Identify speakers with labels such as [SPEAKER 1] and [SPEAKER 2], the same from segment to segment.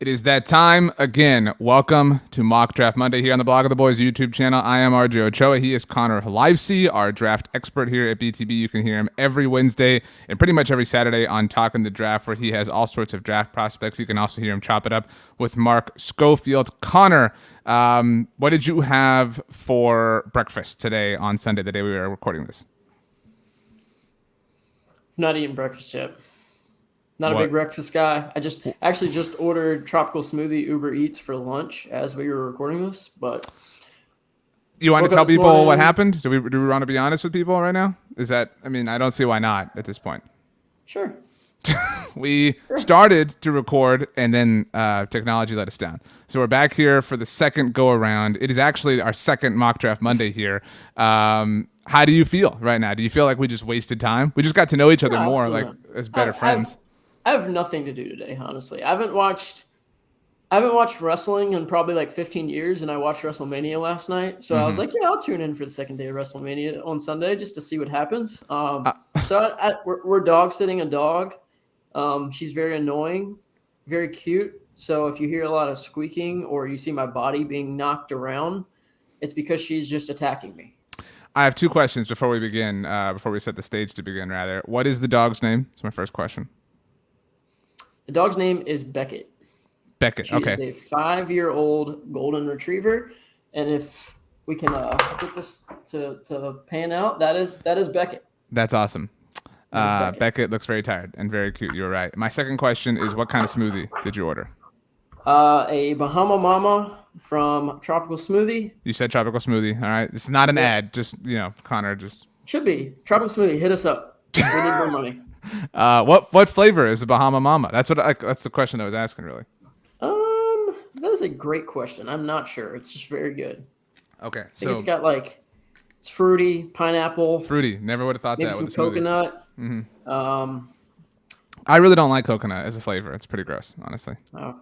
[SPEAKER 1] It is that time again. Welcome to Mock Draft Monday here on the Blog of the Boys YouTube channel. I am RJ Ochoa. He is Connor Livesay, our draft expert here at BTB. You can hear him every Wednesday and pretty much every Saturday on Talking the Draft, where he has all sorts of draft prospects. You can also hear him chop it up with Mark Schofield. Connor, what did you have for breakfast today on Sunday, the day we were recording this?
[SPEAKER 2] Not eating breakfast yet. Not a big breakfast guy. I just ordered tropical smoothie Uber Eats for lunch as we were recording this. But
[SPEAKER 1] you want to tell people what happened? Do we want to be honest with people right now? I don't see why not at this point.
[SPEAKER 2] Sure.
[SPEAKER 1] We started to record and then technology let us down. So we're back here for the second go around. It is actually our second Mock Draft Monday here. How do you feel right now? Do you feel like we just wasted time? We just got to know each other more,
[SPEAKER 2] absolutely.
[SPEAKER 1] like as better friends.
[SPEAKER 2] I have nothing to do today, honestly. I haven't watched wrestling in probably like 15 years, and I watched WrestleMania last night. So I was like, yeah, I'll tune in for the second day of WrestleMania on Sunday just to see what happens. We're dog sitting a dog. She's very annoying, very cute. So if you hear a lot of squeaking or you see my body being knocked around, it's because she's just attacking me.
[SPEAKER 1] I have two questions before we begin, before we set the stage to begin, rather. What is the dog's name? That's my first question.
[SPEAKER 2] The dog's name is Beckett.
[SPEAKER 1] Beckett, okay.
[SPEAKER 2] She is a 5-year-old golden retriever, and if we can get this to pan out, that is Beckett.
[SPEAKER 1] That's awesome. Beckett looks very tired and very cute. You're right. My second question is, what kind of smoothie did you order?
[SPEAKER 2] A Bahama Mama from Tropical Smoothie.
[SPEAKER 1] You said Tropical Smoothie. All right. This is not an ad. Just, Connor just.
[SPEAKER 2] Should be. Tropical Smoothie. Hit us up. We need more money.
[SPEAKER 1] What flavor is the Bahama Mama? That's the question I was asking, really.
[SPEAKER 2] That is a great question. I'm not sure. It's just very good.
[SPEAKER 1] Okay.
[SPEAKER 2] I think it's got it's fruity, pineapple.
[SPEAKER 1] Fruity. Never would have thought that.
[SPEAKER 2] Maybe some coconut.
[SPEAKER 1] Mm-hmm. I really don't like coconut as a flavor. It's pretty gross, honestly.
[SPEAKER 2] Oh.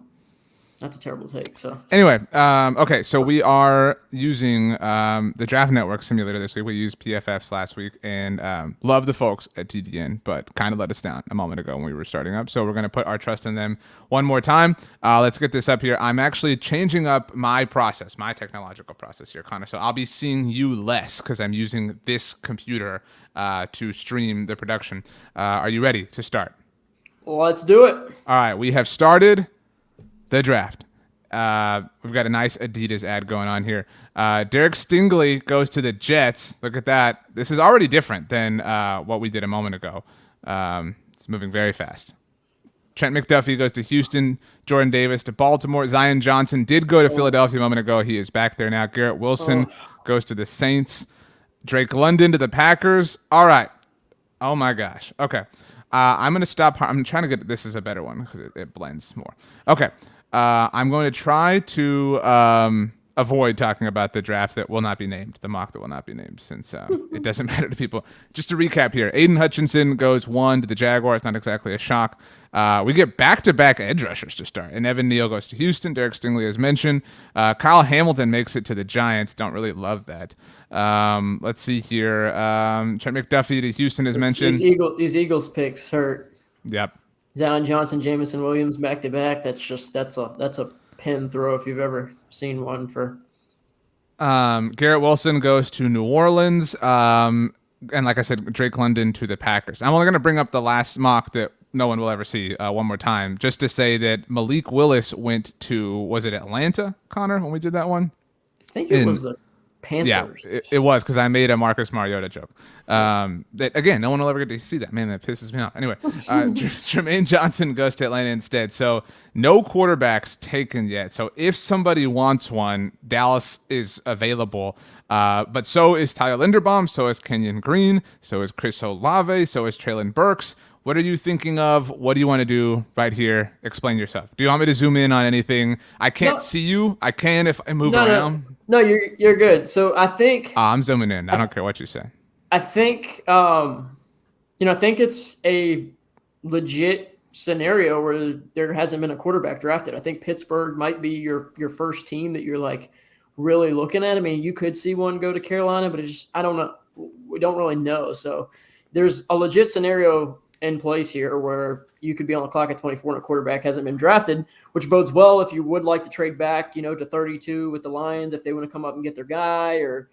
[SPEAKER 2] That's a terrible take. So
[SPEAKER 1] anyway, okay. So we are using the Draft Network simulator this week. We used PFFs last week, and love the folks at TDN, but kind of let us down a moment ago when we were starting up. So we're going to put our trust in them one more time. Let's get this up here. I'm actually changing up my process, my technological process here, Connor. So I'll be seeing you less because I'm using this computer to stream the production. Are you ready to start?
[SPEAKER 2] Let's do it.
[SPEAKER 1] All right. We have started the draft. We've got a nice Adidas ad going on here. Derek Stingley goes to the Jets. Look at that. This is already different than what we did a moment ago. It's moving very fast. Trent McDuffie goes to Houston. Jordan Davis to Baltimore. Zion Johnson did go to Philadelphia a moment ago. He is back there now. Garrett Wilson goes to the Saints. Drake London to the Packers. All right. Oh, my gosh. Okay. I'm going to stop. I'm trying to get this is a better one because it blends more. Okay. I'm going to try to avoid talking about the draft that will not be named, the mock that will not be named, since it doesn't matter to people. Just to recap here, Aiden Hutchinson goes 1 to the Jaguars, not exactly a shock. We get back-to-back edge rushers to start, and Evan Neal goes to Houston. Derek Stingley, as mentioned. Kyle Hamilton makes it to the Giants. Don't really love that. Let's see here. Trent McDuffie to Houston, as mentioned.
[SPEAKER 2] These Eagles picks hurt.
[SPEAKER 1] Yep.
[SPEAKER 2] Zion Johnson, Jamison Williams back to back. That's a pin throw if you've ever seen one for.
[SPEAKER 1] Garrett Wilson goes to New Orleans. And like I said, Drake London to the Packers. I'm only going to bring up the last mock that no one will ever see one more time, just to say that Malik Willis went to, was it Atlanta, Connor, when we did that one?
[SPEAKER 2] I think it was the Panthers.
[SPEAKER 1] Yeah, it was, because I made a Marcus Mariota joke. That again, no one will ever get to see that. Man, that pisses me off. Anyway, Jermaine Johnson goes to Atlanta instead. So no quarterbacks taken yet. So if somebody wants one, Dallas is available. But so is Tyler Linderbaum. So is Kenyon Green. So is Chris Olave. So is Traylon Burks. What are you thinking of? What do you want to do right here? Explain yourself. Do you want me to zoom in on anything? I can't see you. I can if I move around.
[SPEAKER 2] No, you're good. So I think
[SPEAKER 1] I'm zooming in. I don't care what you say.
[SPEAKER 2] I think I think it's a legit scenario where there hasn't been a quarterback drafted. I think Pittsburgh might be your first team that you're like really looking at. I mean, you could see one go to Carolina, but I don't know. We don't really know. So there's a legit scenario in place here where you could be on the clock at 24 and a quarterback hasn't been drafted, which bodes well if you would like to trade back, to 32 with the Lions, if they want to come up and get their guy, or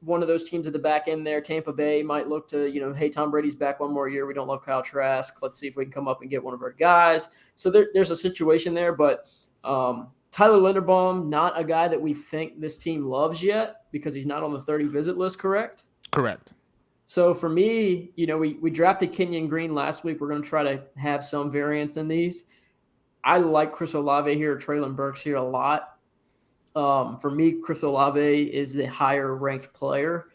[SPEAKER 2] one of those teams at the back end there, Tampa Bay, might look to, hey, Tom Brady's back one more year. We don't love Kyle Trask. Let's see if we can come up and get one of our guys. So there's a situation there, but Tyler Linderbaum, not a guy that we think this team loves yet because he's not on the 30 visit list, correct?
[SPEAKER 1] Correct.
[SPEAKER 2] So for me, we drafted Kenyon Green last week. We're going to try to have some variance in these. I like Chris Olave here, Traylon Burks here a lot. For me, Chris Olave is the higher ranked player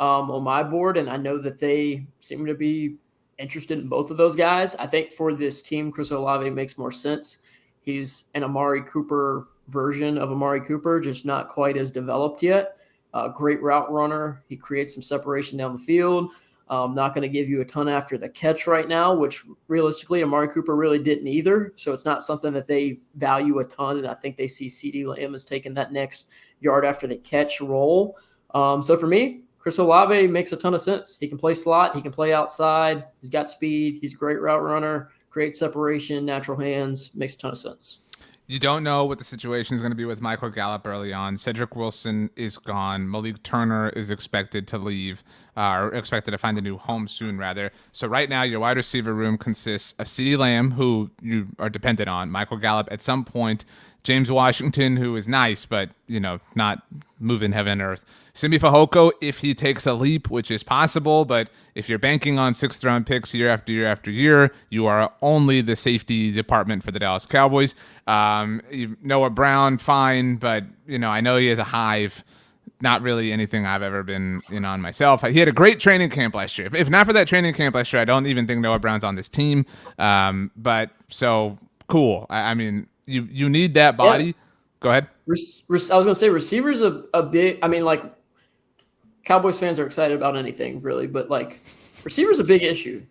[SPEAKER 2] on my board, and I know that they seem to be interested in both of those guys. I think for this team, Chris Olave makes more sense. He's an Amari Cooper version of Amari Cooper, just not quite as developed yet. Great route runner. He creates some separation down the field. Not going to give you a ton after the catch right now, which realistically Amari Cooper really didn't either. So it's not something that they value a ton, and I think they see CeeDee Lamb as taking that next yard after the catch role. So for me, Chris Olave makes a ton of sense. He can play slot. He can play outside. He's got speed. He's a great route runner. Creates separation, natural hands, makes a ton of sense.
[SPEAKER 1] You don't know what the situation is going to be with Michael Gallup early on. Cedric Wilson is gone. Malik Turner is expected to leave, or expected to find a new home soon, rather. So right now, your wide receiver room consists of CeeDee Lamb, who you are dependent on, Michael Gallup at some point, James Washington, who is nice, but, not moving heaven and earth. Simi Fehoko, if he takes a leap, which is possible, but if you're banking on 6th-round picks year after year after year, you are only the safety department for the Dallas Cowboys. Noah Brown, fine, but, I know he has a hive. Not really anything I've ever been in on myself. He had a great training camp last year. If not for that training camp last year, I don't even think Noah Brown's on this team. But so cool. I mean, you need that body. Yeah. Go ahead.
[SPEAKER 2] I was going to say receivers a big. I mean, like Cowboys fans are excited about anything really, but like receivers a big issue.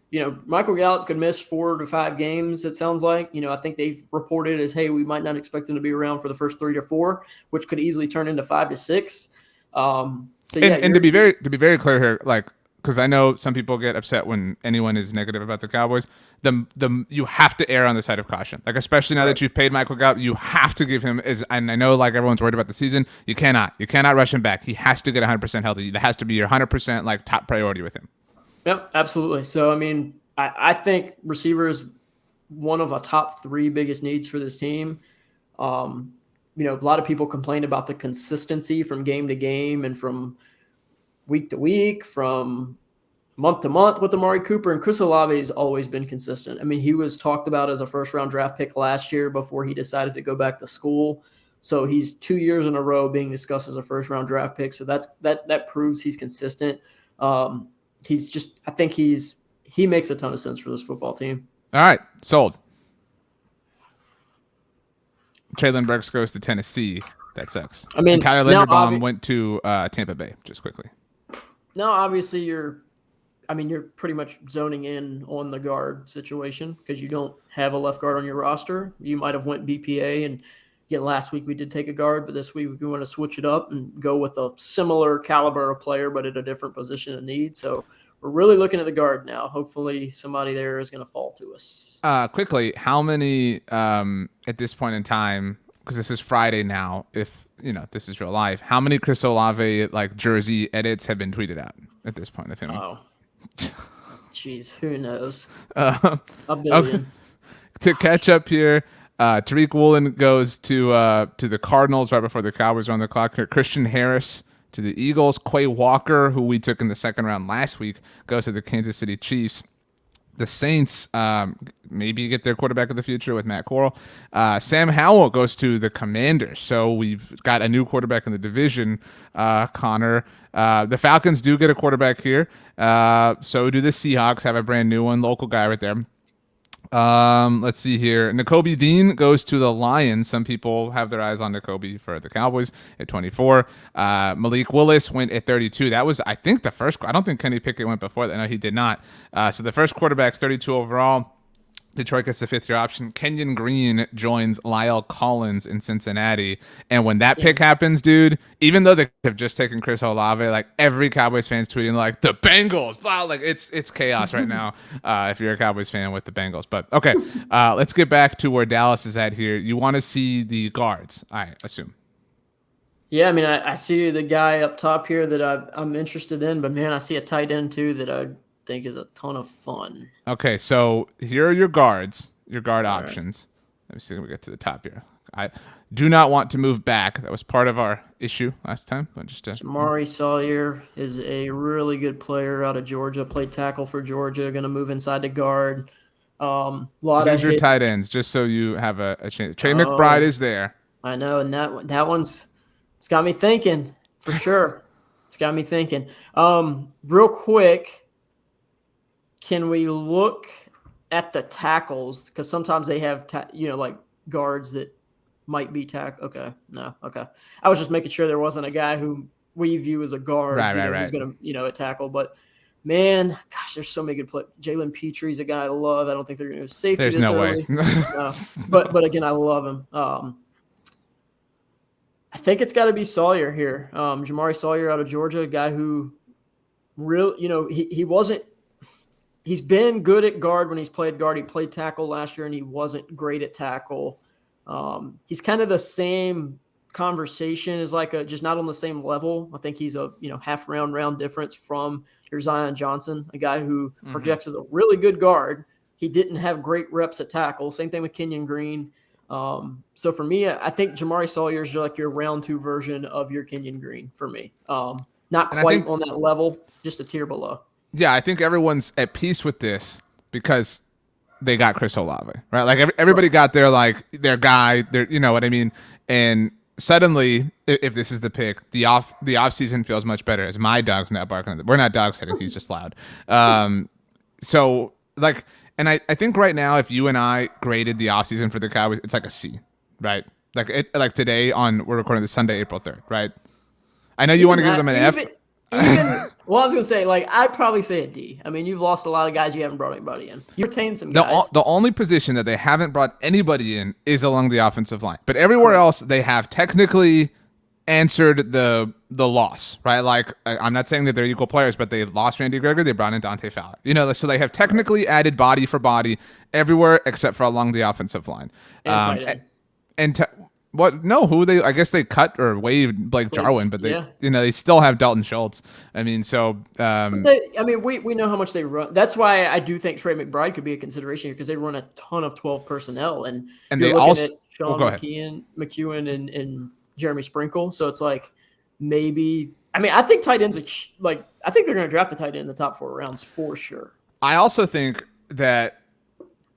[SPEAKER 2] Michael Gallup could miss 4 to 5 games. It sounds like. I think they've reported as, hey, we might not expect him to be around for the first 3 to 4, which could easily turn into 5 to 6. So yeah,
[SPEAKER 1] and to be very clear here, like, because I know some people get upset when anyone is negative about the Cowboys. You have to err on the side of caution, like especially now that you've paid Michael Gallup, you have to give him and I know like everyone's worried about the season. You cannot rush him back. He has to get 100% healthy. That has to be your 100% like top priority with him.
[SPEAKER 2] Yep, absolutely. So I mean, I think receivers one of a top 3 biggest needs for this team. A lot of people complain about the consistency from game to game and from week to week, from month to month with Amari Cooper, and Chris Olave has always been consistent. I mean, he was talked about as a first-round draft pick last year before he decided to go back to school. So he's 2 years in a row being discussed as a first-round draft pick. So that proves he's consistent. I think he makes a ton of sense for this football team.
[SPEAKER 1] All right, sold. Traylon Burks goes to Tennessee. That sucks. I mean, and Tyler Linderbaum went to Tampa Bay. Just quickly.
[SPEAKER 2] Now, obviously, you're pretty much zoning in on the guard situation because you don't have a left guard on your roster. You might have went BPA, and again, last week we did take a guard, but this week we want to switch it up and go with a similar caliber of player, but at a different position of need. So we're really looking at the guard now. Hopefully somebody there is going to fall to us.
[SPEAKER 1] Quickly, how many at this point in time, because this is Friday now, if this is real life, how many Chris Olave like jersey edits have been tweeted out at this point of him?
[SPEAKER 2] Oh, jeez, who knows? A billion.
[SPEAKER 1] Okay. To catch up here, Tariq Woolen goes to the Cardinals right before the Cowboys are on the clock here. Christian Harris to the Eagles. Quay Walker, who we took in the second round last week, goes to the Kansas City Chiefs. The Saints maybe get their quarterback of the future with Matt Corral. Sam Howell goes to the Commanders. So we've got a new quarterback in the division, Connor. The Falcons do get a quarterback here. So do the Seahawks have a brand new one, local guy right there. Let's see here. Nakobe Dean goes to the Lions. Some people have their eyes on Nakobe for the Cowboys at 24. Malik Willis went at 32. That was, I think, the first. I don't think Kenny Pickett went before that. No, he did not. So the first quarterback's 32 overall. Detroit gets the 5th-year option. Kenyon Green joins Lyle Collins in Cincinnati. And when that pick happens, dude, even though they have just taken Chris Olave, like every Cowboys fan's tweeting like the Bengals, blah, like it's chaos right now. If you're a Cowboys fan with the Bengals, but okay, let's get back to where Dallas is at here. You want to see the guards, I assume.
[SPEAKER 2] Yeah, I mean, I see the guy up top here that I'm interested in, but man, I see a tight end too that I think is a ton of fun.
[SPEAKER 1] Okay, so here are your guards, your guard
[SPEAKER 2] All
[SPEAKER 1] options. Let me see if we get to the top here. I do not want to move back. That was part of our issue last time. But just
[SPEAKER 2] Jamari Sawyer is a really good player out of Georgia. Played tackle for Georgia. Going to move inside to guard.
[SPEAKER 1] Here's your tight ends, just so you have a chance. Trey McBride is there.
[SPEAKER 2] I know, and that one's it's got me thinking for sure. It's got me thinking. Real quick. Can we look at the tackles? Because sometimes they have, like guards that might be tackle. Okay, no, okay. I was just making sure there wasn't a guy who we view as a guard,
[SPEAKER 1] right.
[SPEAKER 2] who's going to, tackle. But man, gosh, there's so many good players. Jalen Petry's a guy I love. I don't think they're going to do safety.
[SPEAKER 1] There's no way.
[SPEAKER 2] But again, I love him. I think it's got to be Sawyer here. Jamari Sawyer out of Georgia, a guy who he wasn't. He's been good at guard when he's played guard. He played tackle last year, and he wasn't great at tackle. He's kind of the same conversation as just not on the same level. I think he's a half round difference from your Zion Johnson, a guy who projects as a really good guard. He didn't have great reps at tackle. Same thing with Kenyon Green. So for me, I think Jamari Sawyer is like your round 2 version of your Kenyon Green for me. Not quite on that level, just a tier below.
[SPEAKER 1] Yeah, I think everyone's at peace with this because they got Chris Olave, right? Like everybody got their guy, you know what I mean? And suddenly, if this is the pick, the off season feels much better as my dog's not barking. We're not dog sitting, he's just loud. So and I think right now, if you and I graded the off season for the Cowboys, it's like a C, right? Like today we're recording this Sunday, April 3rd, right? I know you want to give them an F.
[SPEAKER 2] Well, I was going to say, I'd probably say a D. I mean, you've lost a lot of guys. You haven't brought anybody in. You retained some guys.
[SPEAKER 1] The only position that they haven't brought anybody in is along the offensive line. But everywhere else, they have technically answered the loss, right? Like, I'm not saying that they're equal players, but they lost Randy Gregory. They brought in Dante Fowler. So they have technically added body for body everywhere except for along the offensive line. What? No, I guess they cut or waived Blake Jarwin, but they still have Dalton Schultz. I mean, so.
[SPEAKER 2] We know how much they run. That's why I do think Trey McBride could be a consideration here because they run a ton of 12 personnel, and
[SPEAKER 1] they also
[SPEAKER 2] at Sean McEwen and Jeremy Sprinkle. So it's like maybe. I mean, I think tight ends I think they're going to draft the tight end in the top 4 rounds for sure.
[SPEAKER 1] I also think that.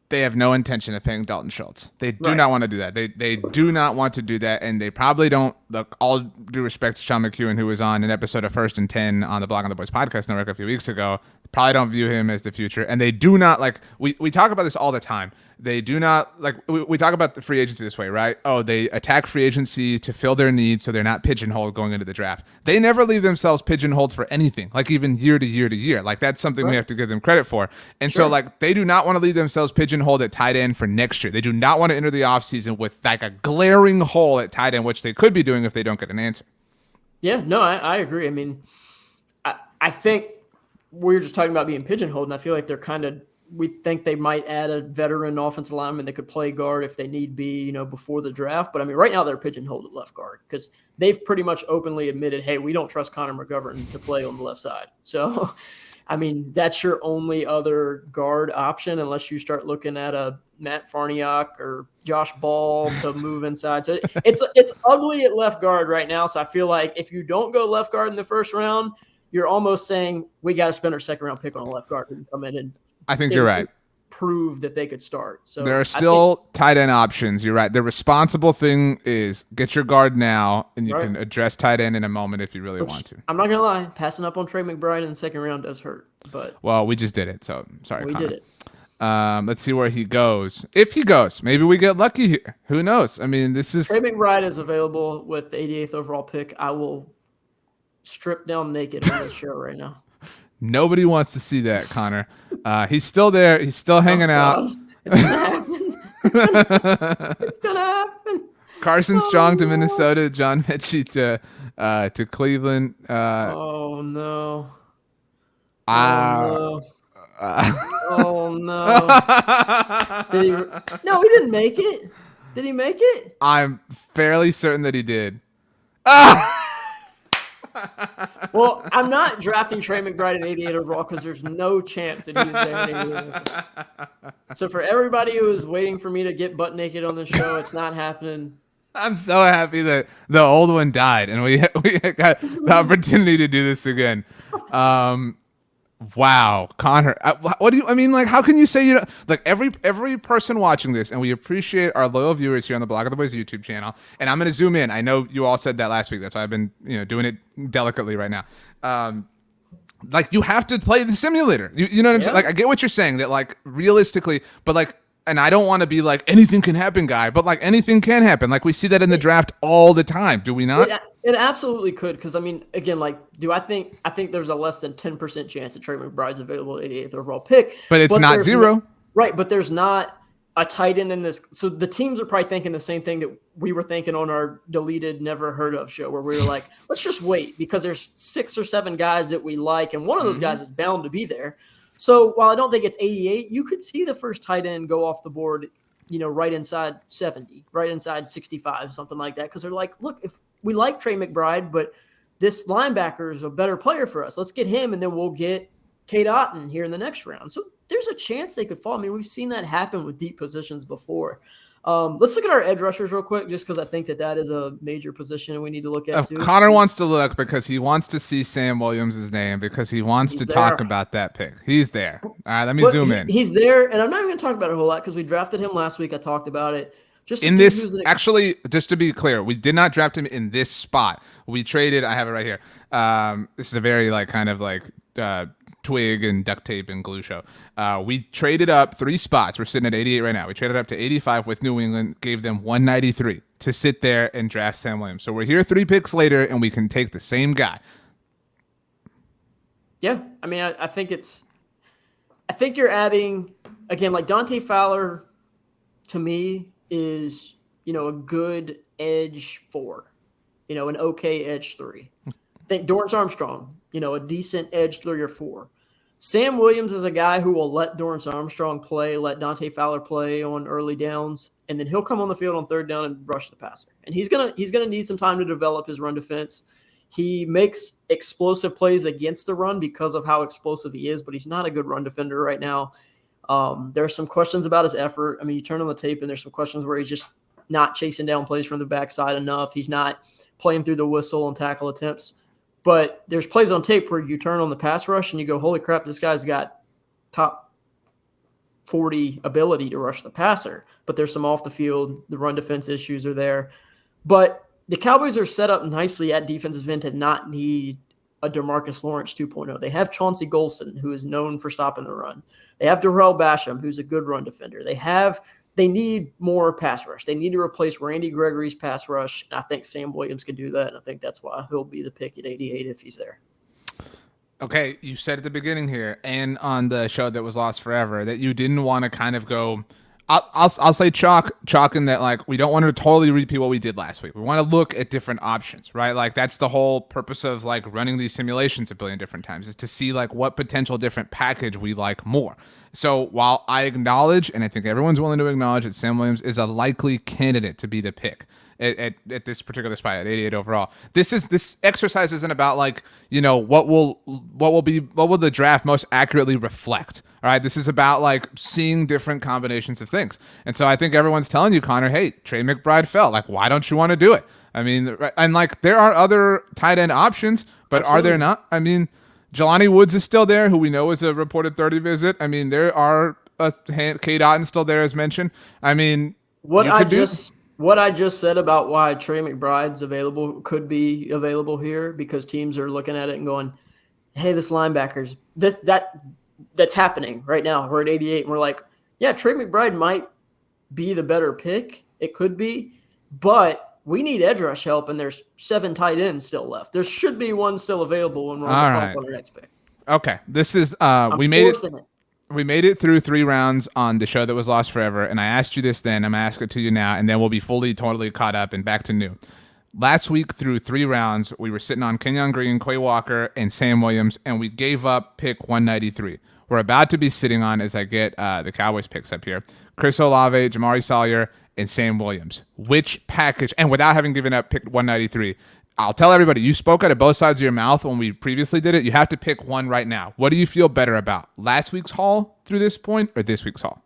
[SPEAKER 1] They have no intention of paying Dalton Schultz. They do not want to do that. They do not want to do that, and they probably don't. Look, all due respect to Sean McEwen, who was on an episode of First and 10 on the Blog on the Boys podcast network a few weeks ago, probably don't view him as the future. And they do not we talk about this all the time. They do not we talk about the free agency this way, right? Oh, they attack free agency to fill their needs so they're not pigeonholed going into the draft. They never leave themselves pigeonholed for anything, even year to year to year. That's something we have to give them credit for. And so they do not want to leave themselves pigeonholed at tight end for next year. They do not want to enter the offseason with a glaring hole at tight end, which they could be doing if they don't get an answer.
[SPEAKER 2] Yeah, no, I agree. I mean, I think we're just talking about being pigeonholed, and I feel like we think they might add a veteran offensive lineman that could play guard if they need be, before the draft. But I mean, right now they're pigeonholed at left guard because they've pretty much openly admitted, hey, we don't trust Connor McGovern to play on the left side. So, I mean, that's your only other guard option unless you start looking at a Matt Farniok or Josh Ball to move inside. So it's ugly at left guard right now. So I feel like if you don't go left guard in the first round, you're almost saying we got to spend our second round pick on a left guard who can come in and
[SPEAKER 1] I think you're right.
[SPEAKER 2] Prove that they could start. So
[SPEAKER 1] there are still tight end options. You're right. The responsible thing is get your guard now, and you can address tight end in a moment if you really want to.
[SPEAKER 2] I'm not gonna lie, passing up on Trey McBride in the second round does hurt. But
[SPEAKER 1] we just did it. So sorry,
[SPEAKER 2] we
[SPEAKER 1] Connor.
[SPEAKER 2] did it.
[SPEAKER 1] Let's see where he goes. If he goes, maybe we get lucky here. Who knows? I mean, this is
[SPEAKER 2] Trey McBride is available with the 88th overall pick. I will strip down naked on this show right now.
[SPEAKER 1] Nobody wants to see that, Connor. He's still there. He's still hanging out.
[SPEAKER 2] It's gonna happen. It's gonna happen.
[SPEAKER 1] Carson
[SPEAKER 2] Oh
[SPEAKER 1] Strong to
[SPEAKER 2] no.
[SPEAKER 1] Minnesota, John Mechie to Cleveland.
[SPEAKER 2] Oh no. Oh
[SPEAKER 1] Uh,
[SPEAKER 2] no.
[SPEAKER 1] uh,
[SPEAKER 2] Oh no. Did he? No, he didn't make it. Did he make it?
[SPEAKER 1] I'm fairly certain that he did. Ah!
[SPEAKER 2] Well, I'm not drafting Trey McBride at 88 overall because there's no chance that he was there at 88 overall. So for everybody who is waiting for me to get butt naked on the show, it's not happening.
[SPEAKER 1] I'm so happy that the old one died and we got the opportunity to do this again. Wow, Connor, what do you? I mean, like, how can you say you don't, like every person watching this, and we appreciate our loyal viewers here on the Block of the Boys YouTube channel. And I'm going to zoom in. I know you all said that last week. That's why I've been doing it delicately right now. Like you have to play the simulator. You know what I'm saying? Like I get what you're saying that like realistically, but like. And I don't want to be like anything can happen, guy, but like anything can happen. Like we see that in the draft all the time, do we not?
[SPEAKER 2] It absolutely could, because I mean, again, like, I think there's a less than 10% chance that Trey McBride's available at 88th overall pick,
[SPEAKER 1] but it's not zero,
[SPEAKER 2] right? But there's not a tight end in this, so the teams are probably thinking the same thing that we were thinking on our deleted, never heard of show, where we were like, let's just wait because there's 6 or 7 guys that we like, and one of those guys is bound to be there. So while I don't think it's 88, you could see the first tight end go off the board, right inside 70, right inside 65, something like that. Because they're like, look, if we like Trey McBride, but this linebacker is a better player for us, let's get him, and then we'll get Cade Otton here in the next round. So there's a chance they could fall. I mean, we've seen that happen with deep positions before. Let's look at our edge rushers real quick, just because I think that is a major position we need to look at too.
[SPEAKER 1] Connor wants to look because he wants to see Sam Williams' name because he wants to talk about that pick. He's there. All right, let me zoom in.
[SPEAKER 2] He's there, and I'm not even going to talk about it a whole lot because we drafted him last week. I talked about it.
[SPEAKER 1] Just in this, actually, just to be clear, we did not draft him in this spot. We traded. I have it right here. This is a very kind of twig and duct tape and glue show. We traded up 3 spots. We're sitting at 88 right now. We traded up to 85 with New England, gave them 193 to sit there and draft Sam Williams. So we're here 3 picks later, and we can take the same guy.
[SPEAKER 2] Yeah, I mean, I think you're adding, again, like Dante Fowler, to me, is, a good edge 4, an okay edge 3. I think Dorrance Armstrong, a decent edge 3 or 4. Sam Williams is a guy who will let Dorrance Armstrong play, let Dante Fowler play on early downs, and then he'll come on the field on 3rd down and rush the passer. And he's gonna need some time to develop his run defense. He makes explosive plays against the run because of how explosive he is, but he's not a good run defender right now. There are some questions about his effort. I mean, you turn on the tape and there's some questions where he's just not chasing down plays from the backside enough. He's not playing through the whistle on tackle attempts. But there's plays on tape where you turn on the pass rush and you go, holy crap, this guy's got top 40 ability to rush the passer. But there's some off the field, the run defense issues are there. But the Cowboys are set up nicely at defensive end to not need a DeMarcus Lawrence 2.0. They have Chauncey Golston, who is known for stopping the run. They have Darrell Basham, who's a good run defender. They need more pass rush. They need to replace Randy Gregory's pass rush. And I think Sam Williams can do that. And I think that's why he'll be the pick at 88 if he's there.
[SPEAKER 1] Okay, you said at the beginning here and on the show that was lost forever that you didn't want to kind of go. I'll say chalk in that we don't want to totally repeat what we did last week. We want to look at different options, right? Like that's the whole purpose of running these simulations a billion different times is to see what potential different package we like more. So while I acknowledge, and I think everyone's willing to acknowledge that Sam Williams is a likely candidate to be the pick at this particular spot at 88 overall, this exercise isn't about what will the draft most accurately reflect. All right, this is about seeing different combinations of things. And so I think everyone's telling you, Connor, hey, Trey McBride fell. Why don't you want to do it? I mean, and there are other tight end options, but Absolutely. Are there not? I mean, Jelani Woods is still there, who we know is a reported 30 visit. I mean, there are Cade Otton still there as mentioned. I mean,
[SPEAKER 2] what I just said about why Trey McBride's could be available here because teams are looking at it and going, hey, this linebacker's that's happening right now. We're at 88 and we're like, yeah, Trey McBride might be the better pick. It could be, but we need edge rush help and there's 7 tight ends still left. There should be one still available when we're on the top on our next pick.
[SPEAKER 1] Okay. This is,
[SPEAKER 2] we made it.
[SPEAKER 1] we made it through 3 rounds on the show that was lost forever, and I asked you this then. I'm asking it to you now, and then we'll be totally caught up and back to new. Last week through 3 rounds, we were sitting on Kenyon Green, Quay Walker, and Sam Williams, and we gave up pick 193. We're about to be sitting on, as I get the Cowboys picks up here, Chris Olave, Jamari Salyer, and Sam Williams. Which package, and without having given up pick 193, I'll tell everybody, you spoke out of both sides of your mouth when we previously did it. You have to pick one right now. What do you feel better about? Last week's haul through this point or this week's haul?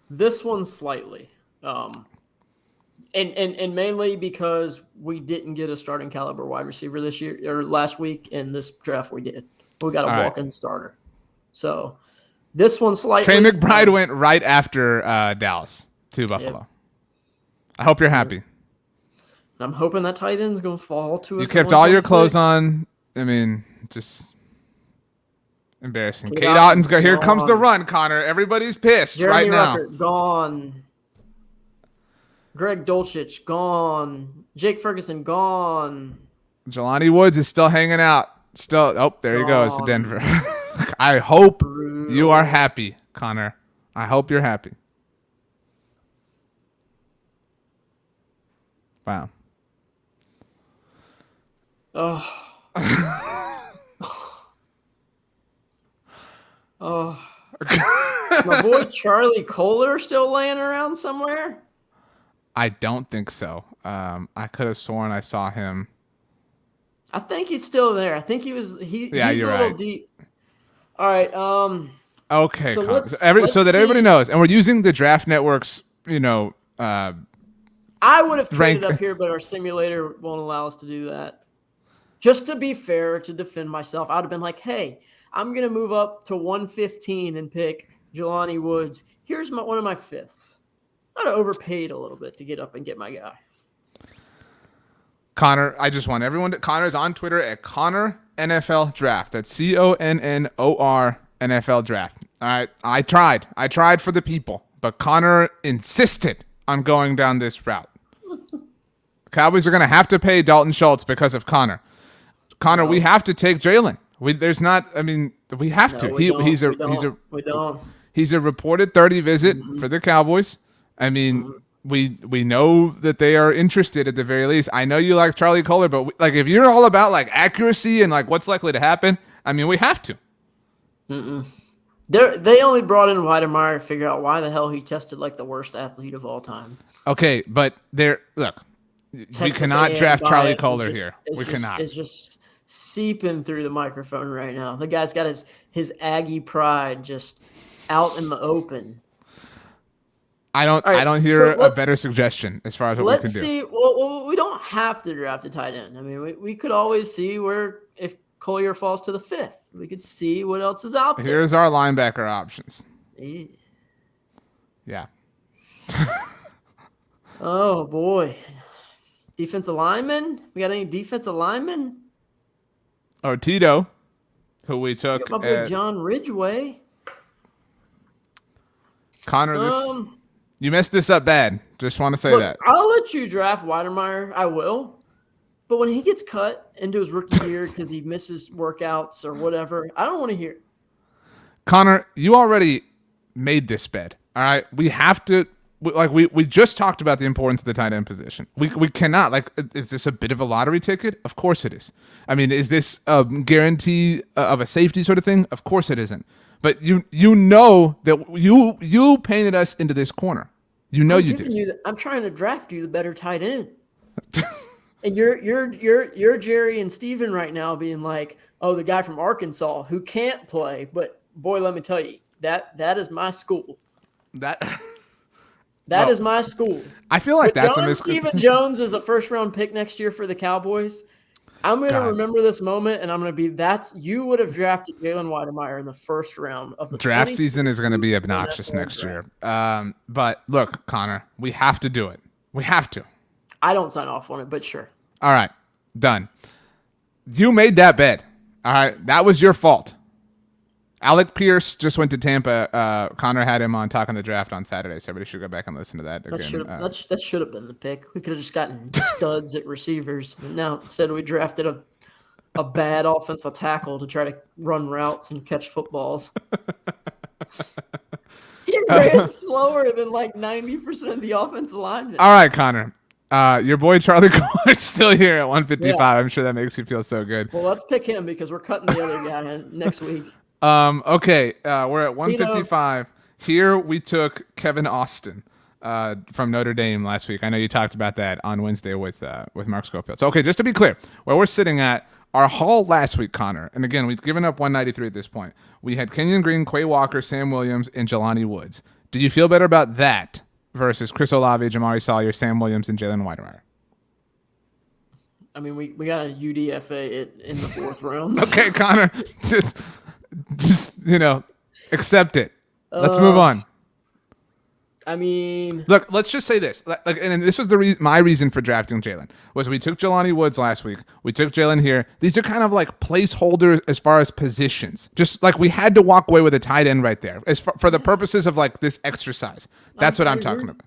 [SPEAKER 2] This one slightly. And mainly because we didn't get a starting caliber wide receiver this year or last week. In this draft we did. We got a walk-in starter. So this one slightly.
[SPEAKER 1] Trey McBride went right after Dallas to Buffalo. Yep. I hope you're happy.
[SPEAKER 2] I'm hoping that tight end's going to fall to us.
[SPEAKER 1] You kept all your clothes on. I mean, just embarrassing. Kate Otton's go. Here comes the run, Connor. Everybody's pissed
[SPEAKER 2] Jeremy
[SPEAKER 1] right now.
[SPEAKER 2] Ruckert, gone. Greg Dulcich, gone. Jake Ferguson, gone.
[SPEAKER 1] Jelani Woods is still hanging out. There he goes to Denver. I hope you are happy, Connor. I hope you're happy. Wow.
[SPEAKER 2] Oh. Oh. My boy Charlie Kohler still laying around somewhere?
[SPEAKER 1] I don't think so. I could have sworn I saw him.
[SPEAKER 2] I think he's still there. I think he's
[SPEAKER 1] you're
[SPEAKER 2] a little
[SPEAKER 1] right.
[SPEAKER 2] deep. All right.
[SPEAKER 1] Okay.
[SPEAKER 2] So,
[SPEAKER 1] so that everybody knows, and we're using the Draft Network's,
[SPEAKER 2] I would have traded up here, but our simulator won't allow us to do that. Just to be fair, to defend myself, I would have been like, hey, I'm going to move up to 115 and pick Jelani Woods. Here's one of my fifths. I'd have overpaid a little bit to get up and get my guy.
[SPEAKER 1] Connor, I just want everyone to... Connor's on Twitter at Connor NFL Draft. That's CONNOR NFL Draft. All right, I tried for the people, but Connor insisted on going down this route. Cowboys are going to have to pay Dalton Schultz because of Connor. Connor, we have to take Jalen. We have to.
[SPEAKER 2] We don't.
[SPEAKER 1] He's a reported 30 visit for the Cowboys. I mean, we know that they are interested at the very least. I know you like Charlie Kohler, but if you're all about accuracy and what's likely to happen, I mean, we have to.
[SPEAKER 2] They only brought in Weidemeyer to figure out why the hell he tested like the worst athlete of all time.
[SPEAKER 1] Okay, but we cannot draft Charlie Kohler here. We cannot.
[SPEAKER 2] It's just seeping through the microphone right now. The guy's got his Aggie pride just out in the open.
[SPEAKER 1] I don't hear a better suggestion as far as what we can do.
[SPEAKER 2] Let's see. Well, we don't have to draft a tight end. I mean, we could always see if Collier falls to the 5th. We could see what else is out there.
[SPEAKER 1] Here's our linebacker options. Yeah.
[SPEAKER 2] Oh, boy. Defensive lineman? We got any defensive linemen?
[SPEAKER 1] Oh, Tito, who we took.
[SPEAKER 2] My boy John Ridgeway.
[SPEAKER 1] Connor, you messed this up bad. Just want to say that.
[SPEAKER 2] I'll let you draft Weidemeyer. I will. But when he gets cut into his rookie year because he misses workouts or whatever, I don't want to hear it.
[SPEAKER 1] Connor, you already made this bet. All right, we have to. We just talked about the importance of the tight end position. We cannot is this a bit of a lottery ticket? Of course it is. I mean, is this a guarantee of a safety sort of thing? Of course it isn't. But you know that you painted us into this corner. You know you did.
[SPEAKER 2] I'm trying to draft you the better tight end. And you're Jerry and Steven right now being like, oh, the guy from Arkansas who can't play. But boy, let me tell you, that is my school. That is my school.
[SPEAKER 1] I feel like that's a
[SPEAKER 2] Stephen Jones is a first-round pick next year for the Cowboys. I'm going to remember this moment, and I'm going to be you would have drafted Jalen Weidemeyer in the first round of the
[SPEAKER 1] draft season is going to be obnoxious next year. But look, Connor, we have to do it. We have to.
[SPEAKER 2] I don't sign off on it, but sure.
[SPEAKER 1] All right, done. You made that bet. All right, that was your fault. Alec Pierce just went to Tampa. Connor had him on Talking the Draft on Saturday, so everybody should go back and listen to that again.
[SPEAKER 2] That should have been the pick. We could have just gotten studs at receivers. Now instead we drafted a bad offensive tackle to try to run routes and catch footballs. He ran slower than like 90% of the offensive linemen.
[SPEAKER 1] All right, Connor. Your boy Charlie Court's still here at 155.
[SPEAKER 2] Yeah.
[SPEAKER 1] I'm sure that makes you feel so good.
[SPEAKER 2] Well, let's pick him because we're cutting the other guy next week.
[SPEAKER 1] Okay, we're at
[SPEAKER 2] You know,
[SPEAKER 1] 155. Here we took Kevin Austin from Notre Dame last week. I know you talked about that on Wednesday with Mark Schofield. So, okay, just to be clear, where we're sitting at, our haul last week, Connor, and again, we've given up 193 at this point. We had Kenyon Green, Quay Walker, Sam Williams, and Jelani Woods. Do you feel better about that versus Chris Olave, Jamari Sawyer, Sam Williams, and Jalen Whitemeyer?
[SPEAKER 2] I mean, we got a UDFA in the 4th round.
[SPEAKER 1] Okay, Connor, just accept it. Let's move on.
[SPEAKER 2] I mean,
[SPEAKER 1] look, let's just say this. And this was my reason for drafting Jalen was we took Jelani Woods last week. We took Jalen here. These are kind of like placeholders as far as positions. Just like we had to walk away with a tight end right there, for the purposes of like this exercise. That's what I'm talking about.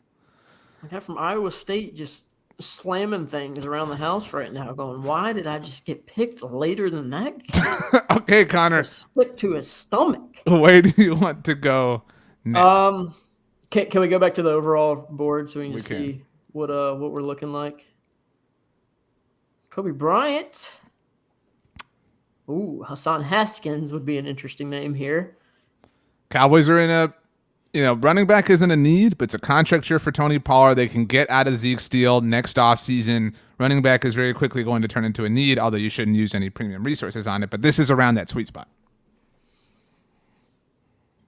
[SPEAKER 2] A guy from Iowa State just slamming things around the house right now, going, "Why did I just get picked later than that?"
[SPEAKER 1] Okay, Connor,
[SPEAKER 2] stick to his stomach.
[SPEAKER 1] Where do you want to go next?
[SPEAKER 2] Can we go back to the overall board so we can see what we're looking like? Kobe Bryant. Ooh, Hassan Haskins would be an interesting name here.
[SPEAKER 1] Cowboys are in a, running back isn't a need, but it's a contract year for Tony Pollard. They can get out of Zeke Steele next offseason. Running back is very quickly going to turn into a need, although you shouldn't use any premium resources on it. But this is around that sweet spot.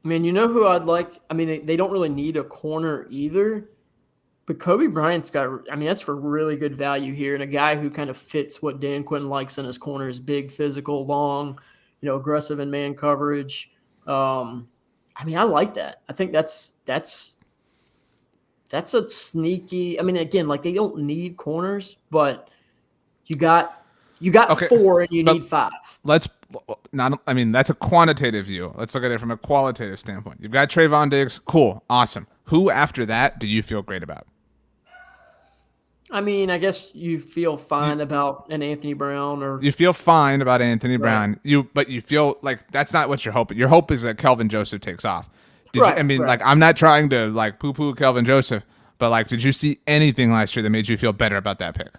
[SPEAKER 2] I mean, you know who I'd like? I mean, they don't really need a corner either, but Kobe Bryant's got, I mean, that's for really good value here. And a guy who kind of fits what Dan Quinn likes in his corner is big, physical, long, aggressive in man coverage. I mean, I like that. I think that's a sneaky, I mean, again, like they don't need corners, but you got okay, 4 and you need 5.
[SPEAKER 1] That's a quantitative view. Let's look at it from a qualitative standpoint. You've got Trayvon Diggs. Cool. Awesome. Who after that do you feel great about?
[SPEAKER 2] I mean, I guess you feel fine about an Anthony Brown, or
[SPEAKER 1] you feel fine about Anthony Brown. But you feel like that's not what your hope. Your hope is that Kelvin Joseph takes off. I'm not trying to like poo-poo Kelvin Joseph, but like, did you see anything last year that made you feel better about that pick?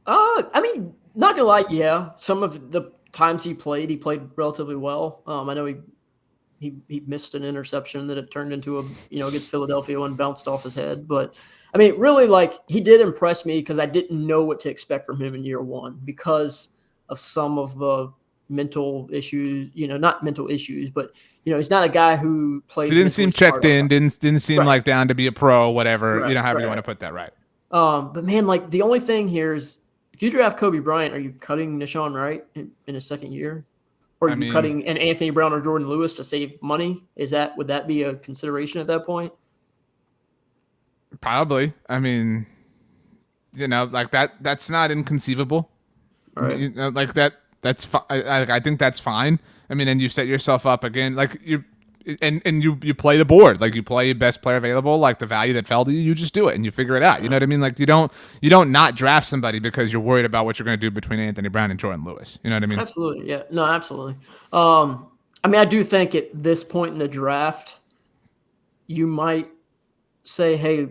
[SPEAKER 2] I mean, not gonna lie, yeah. Some of the times he played relatively well. I know he missed an interception that it turned into against Philadelphia and bounced off his head. But I mean, really, like he did impress me because I didn't know what to expect from him in year 1 because of some of the mental issues. Not mental issues, but he's not a guy who plays.
[SPEAKER 1] He didn't seem checked in. Didn't seem like down to be a pro. Whatever. However you want to put that. Right.
[SPEAKER 2] But man, like the only thing here is, if you draft Kobe Bryant, are you cutting N'Shawn Wright in his second year? Or are you cutting an Anthony Brown or Jordan Lewis to save money? Would that be a consideration at that point?
[SPEAKER 1] Probably. I mean, like that's not inconceivable.
[SPEAKER 2] Right.
[SPEAKER 1] Like that's fine. I think that's fine. I mean, and you set yourself up again, like you play the board, like you play best player available, like the value that fell to you, you just do it and you figure it out. You know what I mean? Like you don't not draft somebody because you're worried about what you're going to do between Anthony Brown and Jordan Lewis. You know what I mean?
[SPEAKER 2] Absolutely. Yeah. No, absolutely. I mean, I do think at this point in the draft, you might say, hey,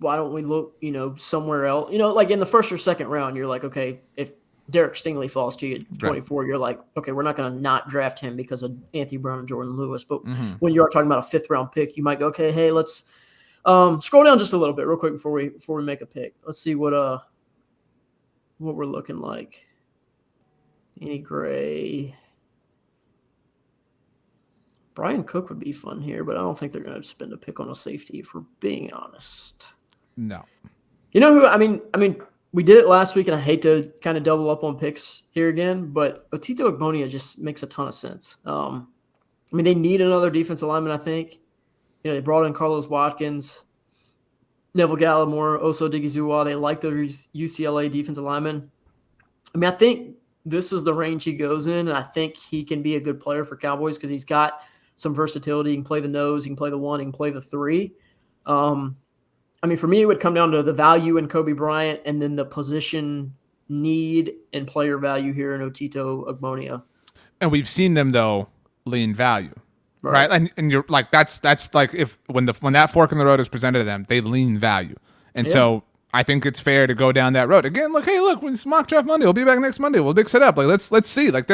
[SPEAKER 2] why don't we look, somewhere else? Like in the first or second round, you're like, okay, if Derek Stingley falls to you at 24, you're like, okay, we're not going to not draft him because of Anthony Brown and Jordan Lewis. But when you are talking about a 5th round pick, you might go, okay, hey, let's scroll down just a little bit real quick before we make a pick. Let's see what we're looking like. Danny Gray. Brian Cook would be fun here, but I don't think they're going to spend a pick on a safety, if we're being honest.
[SPEAKER 1] No.
[SPEAKER 2] You know who? I mean, we did it last week, and I hate to kind of double up on picks here again, but Otito Ogbonia just makes a ton of sense. I mean, they need another defensive lineman, I think. They brought in Carlos Watkins, Neville Gallimore, Oso Digizua. They like those UCLA defensive linemen. I mean, I think this is the range he goes in, and I think he can be a good player for Cowboys because he's got some versatility. He can play the nose, he can play the 1, he can play the 3. I mean, for me, it would come down to the value in Kobe Bryant and then the position need and player value here in Otito Ogbonia.
[SPEAKER 1] And we've seen them, though, lean value. right? And you're like that's like if when that fork in the road is presented to them, they lean value, and so I think it's fair to go down that road again. Look, hey, look, when it's mock draft Monday, we'll be back next Monday. We'll mix it up. Like let's see. Like